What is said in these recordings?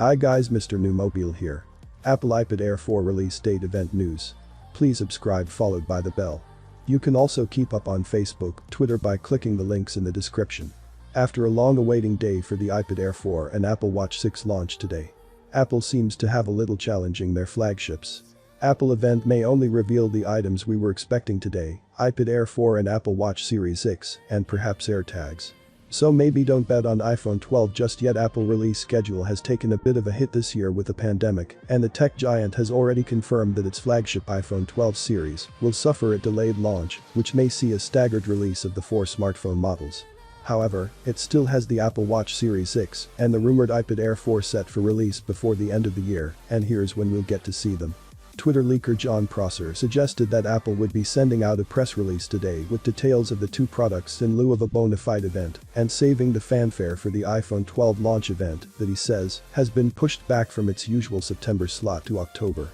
Hi guys, Mrnewmobile here. Apple iPad Air 4 release date event news. Please subscribe followed by the bell. You can also keep up on Facebook, Twitter by clicking the links in the description. After a long awaiting day for the iPad Air 4 and Apple Watch 6 launch today, Apple seems to have a little challenging their flagships. Apple event may only reveal the items we were expecting today, iPad Air 4 and Apple Watch Series 6, and perhaps AirTags. So maybe don't bet on iPhone 12 just yet. Apple release schedule has taken a bit of a hit this year with the pandemic, and the tech giant has already confirmed that its flagship iPhone 12 series will suffer a delayed launch, which may see a staggered release of the 4 smartphone models. However, it still has the Apple Watch Series 6 and the rumored iPad Air 4 set for release before the end of the year, and here's when we'll get to see them. Twitter leaker John Prosser suggested that Apple would be sending out a press release today with details of the two products in lieu of a bona fide event and saving the fanfare for the iPhone 12 launch event that he says has been pushed back from its usual September slot to October.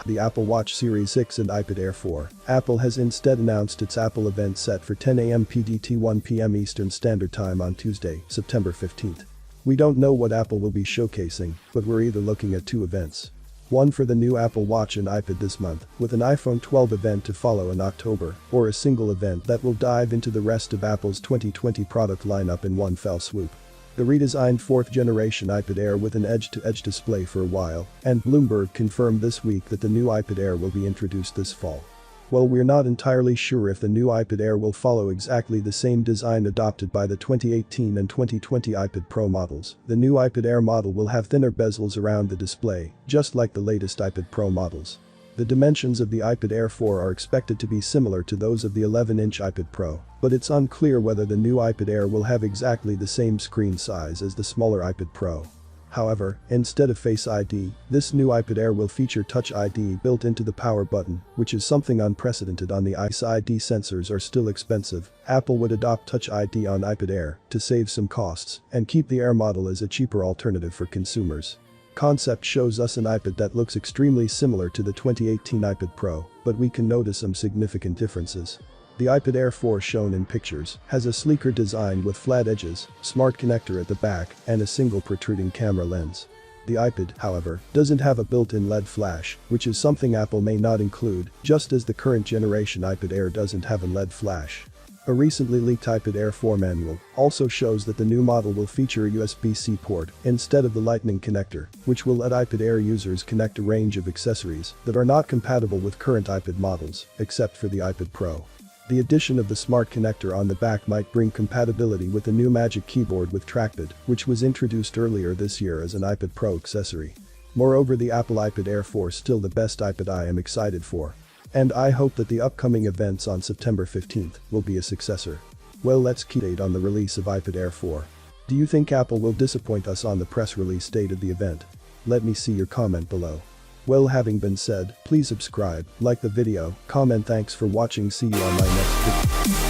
The Apple Watch Series 6 and iPad Air 4, Apple has instead announced its Apple event set for 10 a.m. PDT 1 p.m. Eastern Standard Time on Tuesday, September 15th. We don't know what Apple will be showcasing, but we're either looking at two events. One for the new Apple Watch and iPad this month, with an iPhone 12 event to follow in October, or a single event that will dive into the rest of Apple's 2020 product lineup in one fell swoop. The redesigned 4th generation iPad Air with an edge-to-edge display for a while, and Bloomberg confirmed this week that the new iPad Air will be introduced this fall. While we're not entirely sure if the new iPad Air will follow exactly the same design adopted by the 2018 and 2020 iPad Pro models, the new iPad Air model will have thinner bezels around the display, just like the latest iPad Pro models. The dimensions of the iPad Air 4 are expected to be similar to those of the 11-inch iPad Pro, but it's unclear whether the new iPad Air will have exactly the same screen size as the smaller iPad Pro. However, instead of Face ID, this new iPad Air will feature Touch ID built into the power button, which is something unprecedented. On the Face ID sensors are still expensive. Apple would adopt Touch ID on iPad Air to save some costs and keep the Air model as a cheaper alternative for consumers. Concept shows us an iPad that looks extremely similar to the 2018 iPad Pro, but we can notice some significant differences. The iPad Air 4 shown in pictures has a sleeker design with flat edges, smart connector at the back, and a single protruding camera lens. The iPad, however, doesn't have a built-in LED flash, which is something Apple may not include, just as the current generation iPad Air doesn't have a LED flash. A recently leaked iPad Air 4 manual also shows that the new model will feature a USB-C port instead of the Lightning connector, which will let iPad Air users connect a range of accessories that are not compatible with current iPad models, except for the iPad Pro. The addition of the smart connector on the back might bring compatibility with the new Magic Keyboard with trackpad, which was introduced earlier this year as an iPad Pro accessory. Moreover, the Apple iPad Air 4 is still the best iPad I am excited for. And I hope that the upcoming events on September 15th will be a successor. Well, let's keep an eye on the release of iPad Air 4. Do you think Apple will disappoint us on the press release date of the event? Let me see your comment below. Well, having been said, please subscribe, like the video, comment. Thanks for watching. See you on my next video.